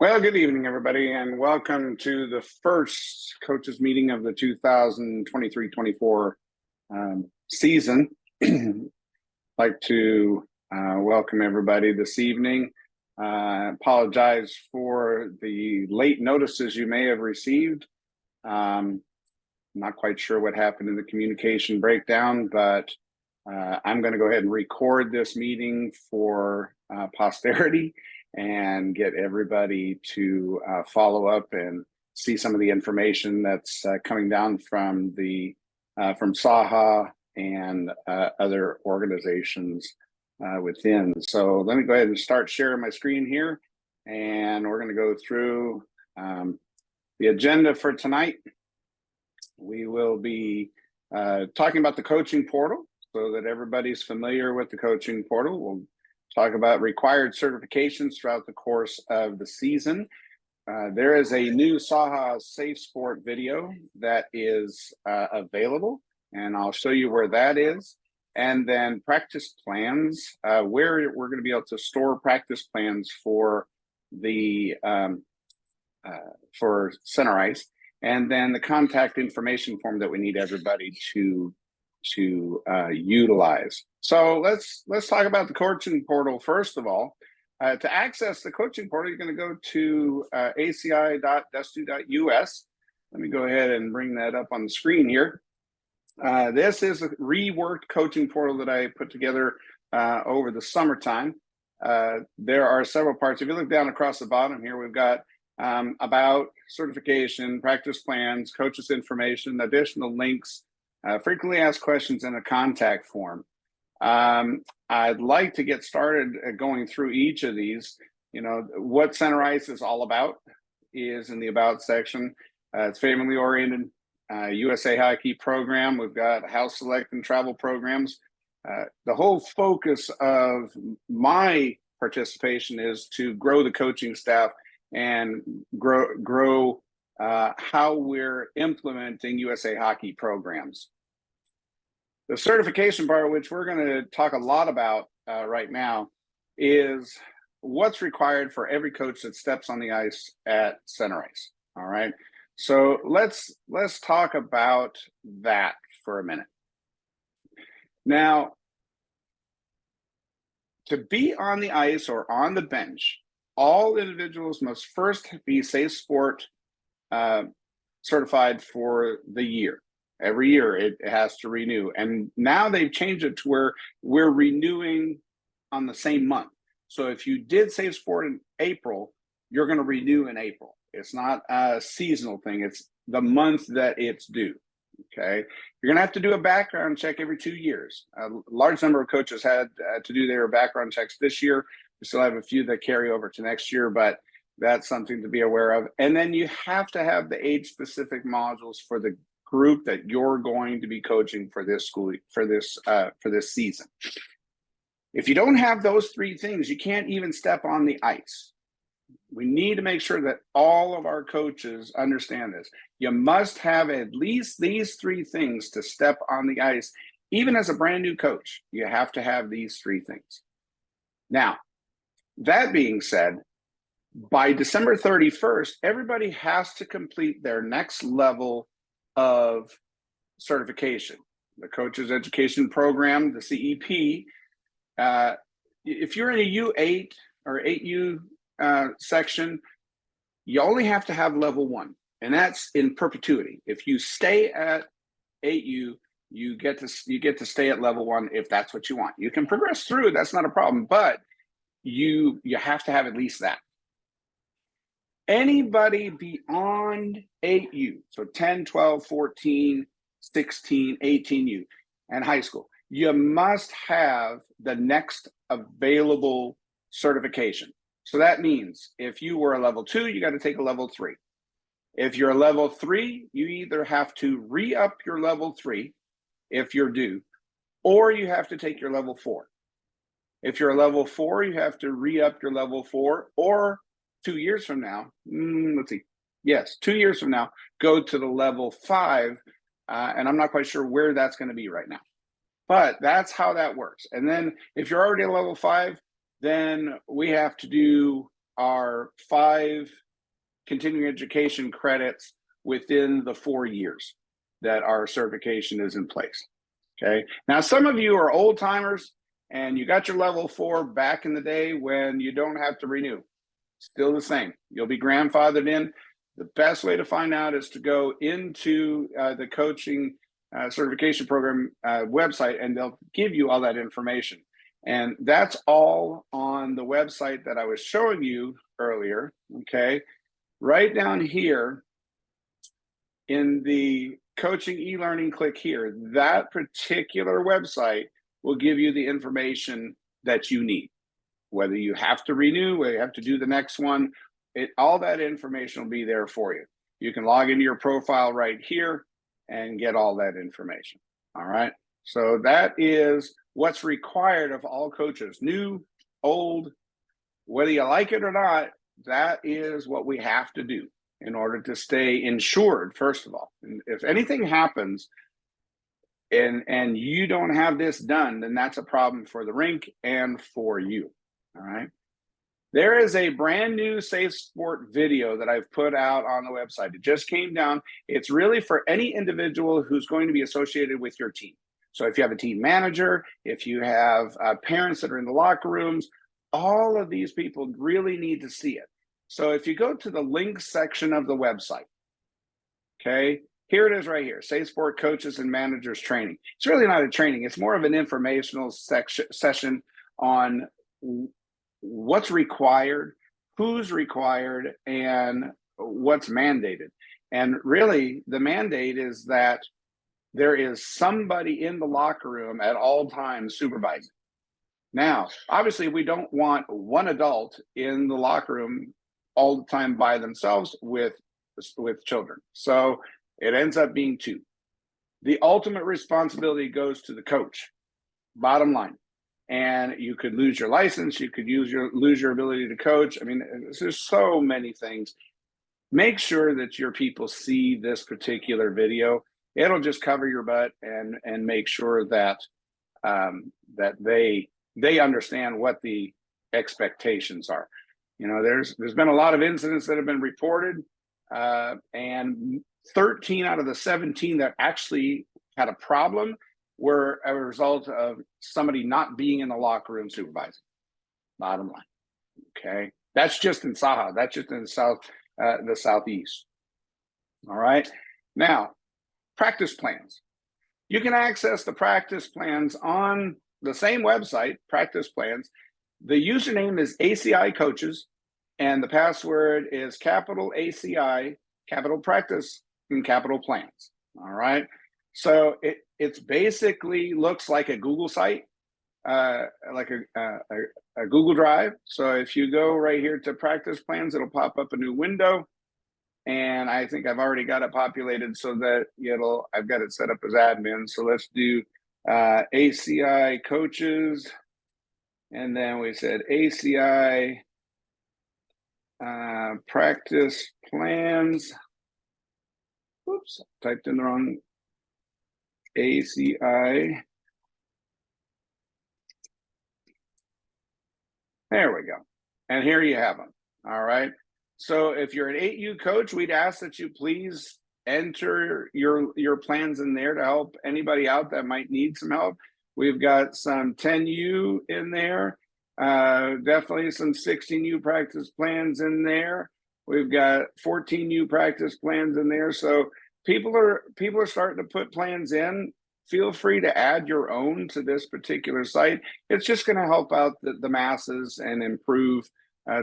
Well, good evening, everybody, and welcome to the first coaches meeting of the 2023-24 season. I'd like to welcome everybody this evening. Apologize for the late notices you may have received. Not quite sure what happened in the communication breakdown, but I'm going to go ahead and record this meeting for posterity and get everybody to follow up and see some of the information that's coming down from from SAHA and other organizations within. So let me go ahead and start sharing my screen here, and we're going to go through the agenda for tonight. We will be talking about the coaching portal so that everybody's familiar with the coaching portal. We'll talk about required certifications throughout the course of the season. There is a new SAHA Safe Sport video that is available, and I'll show you where that is. And then practice plans, where we're going to be able to store practice plans for the for center ice, and then the contact information form that we need everybody to utilize. So let's talk about the coaching portal first of all. To access the coaching portal, you're going to go to aci.destu.us. Let me go ahead and bring that up on the screen here. This is a reworked coaching portal that I put together over the summertime. There are several parts. If you look down across the bottom here, we've got about, certification, practice plans, coaches information, additional links, frequently asked questions, and a contact form. I'd like to get started going through each of these. You know, what Center Ice is all about is in the About section. It's family-oriented, USA Hockey program. We've got house select and travel programs. The whole focus of my participation is to grow the coaching staff and grow how we're implementing USA Hockey programs. The certification part, which we're going to talk a lot about right now, is what's required for every coach that steps on the ice at center ice. All right. So let's talk about that for a minute. Now, to be on the ice or on the bench, all individuals must first be Safe Sport certified for the year. Every year it has to renew. And now they've changed it to where we're renewing on the same month. So if you did Safe Sport in April, you're going to renew in April. It's not a seasonal thing. It's the month that it's due. Okay. You're going to have to do a background check every 2 years. A large number of coaches had to do their background checks this year. We still have a few that carry over to next year, but that's something to be aware of. And then you have to have the age-specific modules for the group that you're going to be coaching for this school, for this season. If you don't have those three things, you can't even step on the ice. We need to make sure that all of our coaches understand this. You must have at least these three things to step on the ice. Even as a brand new coach, you have to have these three things. Now, that being said, by December 31st, everybody has to complete their next level of certification. The Coaches Education Program, the CEP. If you're in a U8 or 8U section, you only have to have level 1, and that's in perpetuity. If you stay at 8U, you get to stay at level 1 if that's what you want. You can progress through, that's not a problem, but you have to have at least that. Anybody beyond 8U, so 10, 12, 14, 16, 18U, and high school, you must have the next available certification. So that means if you were a level 2, you got to take a level 3. If you're a level 3, you either have to re-up your level 3 if you're due, or you have to take your level 4. If you're a level 4, you have to re-up your level 4, or 2 years from now, 2 years from now, go to the level 5, and I'm not quite sure where that's going to be right now. But that's how that works. And then if you're already at level 5, then we have to do are 5 continuing education credits within the 4 years that our certification is in place. Okay. Now, some of you are old timers and you got your level 4 back in the day when you don't have to renew. Still the same. You'll be grandfathered in. The best way to find out is to go into the coaching certification program website, and they'll give you all that information. And that's all on the website that I was showing you earlier. Okay. Right down here in the coaching e-learning, click here. That particular website will give you the information that you need. Whether you have to renew, whether you have to do the next one, all that information will be there for you. You can log into your profile right here and get all that information. All right. So that is what's required of all coaches, new, old, whether you like it or not. That is what we have to do in order to stay insured, first of all. And if anything happens and you don't have this done, then that's a problem for the rink and for you. All right. There is a brand new Safe Sport video that I've put out on the website. It just came down. It's really for any individual who's going to be associated with your team. So if you have a team manager, if you have parents that are in the locker rooms, all of these people really need to see it. So if you go to the links section of the website, okay, here it is right here, Safe Sport Coaches and Managers Training. It's really not a training. It's more of an informational session on what's required, who's required, and what's mandated. And really, the mandate is that there is somebody in the locker room at all times supervising. Now, obviously, we don't want one adult in the locker room all the time by themselves with children. So it ends up being 2. The ultimate responsibility goes to the coach, bottom line. And you could lose your license. You could lose your ability to coach. I mean, there's so many things. Make sure that your people see this particular video. It'll just cover your butt and make sure that that they understand what the expectations are. You know, there's been a lot of incidents that have been reported, and 13 out of the 17 that actually had a problem were a result of somebody not being in the locker room supervising. Bottom line. Okay. That's just in Saha. That's just in the Southeast. All right. Now, practice plans. You can access the practice plans on the same website, practice plans. The username is ACI Coaches, and the password is capital ACI, capital practice, and capital plans. All right. So it's basically looks like a Google site, like a Google Drive. So if you go right here to practice plans, it'll pop up a new window. And I think I've already got it populated so that I've got it set up as admin. So let's do ACI Coaches. And then we said ACI practice plans. Oops, typed in the wrong ACI. There we go. And here you have them. All right. So if you're an 8U coach, we'd ask that you please enter your plans in there to help anybody out that might need some help. We've got some 10U in there, definitely some 16U practice plans in there. We've got 14U practice plans in there. So people are starting to put plans in. Feel free to add your own to this particular site. It's just going to help out the masses and improve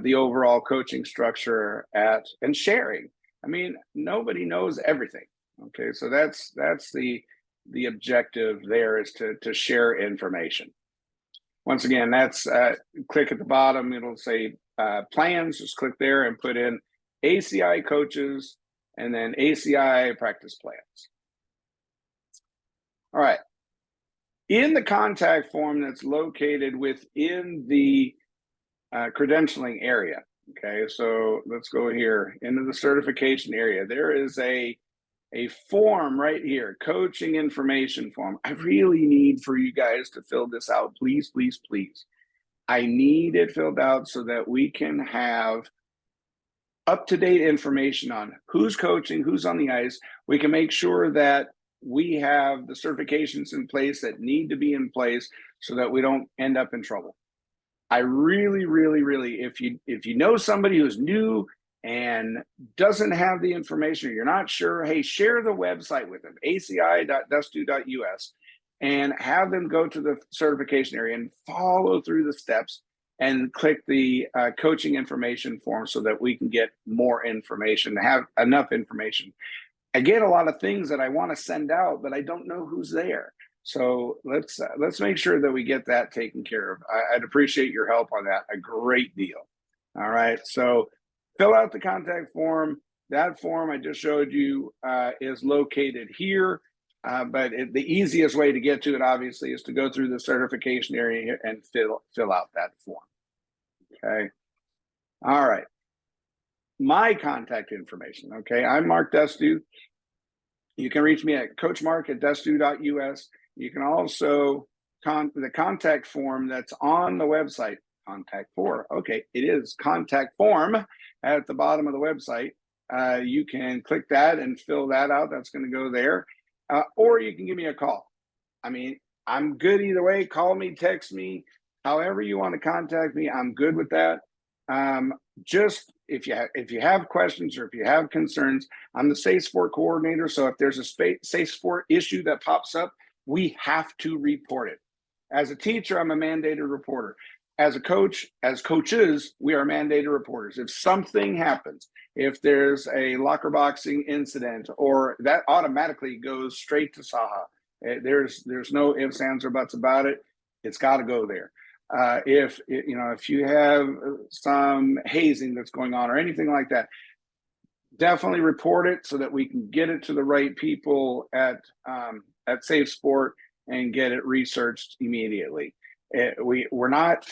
the overall coaching structure and sharing. I mean, nobody knows everything. Okay, so that's the objective there is to share information. Once again, that's click at the bottom. It'll say plans. Just click there and put in ACI Coaches and then ACI practice plans. All right. In the contact form that's located within the credentialing area. Okay, so let's go here into the certification area. There is a form right here, coaching information form. I really need for you guys to fill this out, please, please, please. I need it filled out so that we can have up-to-date information on who's coaching, who's on the ice. We can make sure that we have the certifications in place that need to be in place so that we don't end up in trouble. I really, really, really, if you know somebody who's new and doesn't have the information, or you're not sure, hey, share the website with them, aci.dustu.us, and have them go to the certification area and follow through the steps and click the coaching information form so that we can get more information, have enough information. I get a lot of things that I want to send out, but I don't know who's there. So let's make sure that we get that taken care of. I'd appreciate your help on that a great deal. All right, so fill out the contact form. That form I just showed you is located here, but the easiest way to get to it, obviously, is to go through the certification area and fill out that form. Okay, all right. My contact information, okay, I'm Mark Destu. You can reach me at coachmark@destu.us. You can also the contact form that's on the website, contact form. Okay, it is contact form at the bottom of the website. You can click that and fill that out. That's going to go there. Or you can give me a call. I mean, I'm good either way. Call me, text me, however you want to contact me. I'm good with that. Just if you have questions or if you have concerns, I'm the safe sport coordinator. So if there's a safe sport issue that pops up, we have to report it. As a teacher, I'm a mandated reporter. As a coach, as coaches, we are mandated reporters. If something happens, if there's a locker boxing incident, or that automatically goes straight to Saha. There's no ifs, ands, or buts about it. It's got to go there. If you have some hazing that's going on or anything like that, definitely report it so that we can get it to the right people at Safe Sport and get it researched immediately. We're not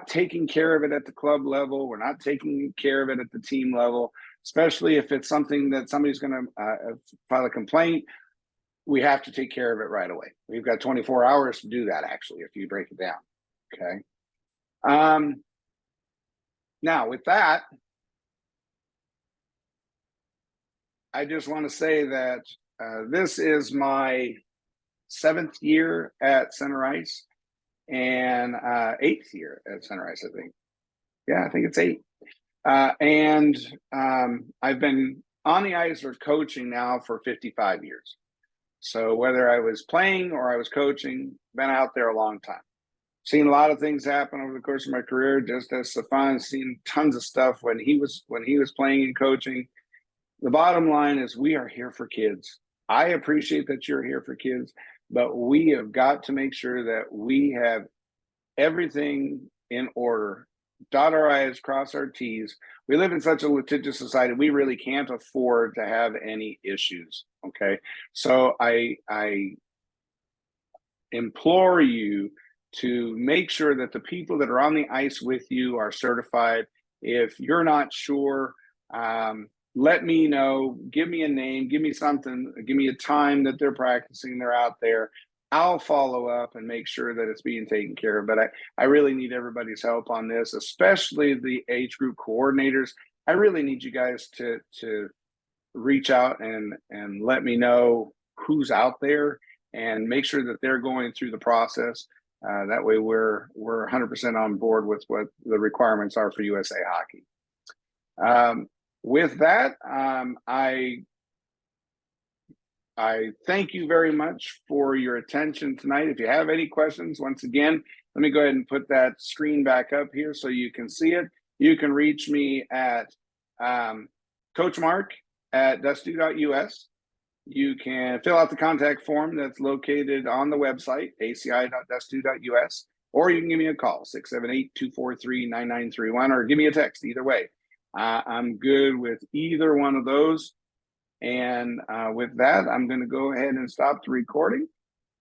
taking care of it at the club level. We're not taking care of it at the team level, especially if it's something that somebody's going to file a complaint. We have to take care of it right away. We've got 24 hours to do that, actually, if you break it down. Okay. Now, with that, I just want to say that this is my 7th year at Center Ice and 8th year at Center Ice, I think. Yeah, I think it's 8. And I've been on the ice or coaching now for 55 years. So whether I was playing or I was coaching, been out there a long time. Seen a lot of things happen over the course of my career, just as Stefan, seen tons of stuff when he was playing and coaching. The bottom line is we are here for kids. I appreciate that you're here for kids, but we have got to make sure that we have everything in order. Dot our I's, cross our T's. We live in such a litigious society, we really can't afford to have any issues, okay? So I implore you to make sure that the people that are on the ice with you are certified. If you're not sure, let me know, give me a name, give me something, give me a time that they're practicing, they're out there. I'll follow up and make sure that it's being taken care of. But I really need everybody's help on this, especially the age group coordinators. I really need you guys to reach out and let me know who's out there and make sure that they're going through the process. That way we're 100% on board with what the requirements are for USA Hockey. With that, I thank you very much for your attention tonight. If you have any questions, once again, let me go ahead and put that screen back up here so you can see it. You can reach me at coachmark@destu.us. You can fill out the contact form that's located on the website, aci.destu.us, or you can give me a call, 678-243-9931, or give me a text, either way. I'm good with either one of those. And with that, I'm going to go ahead and stop the recording.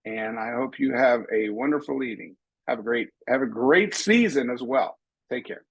And I hope you have a wonderful evening. Have a great season as well. Take care.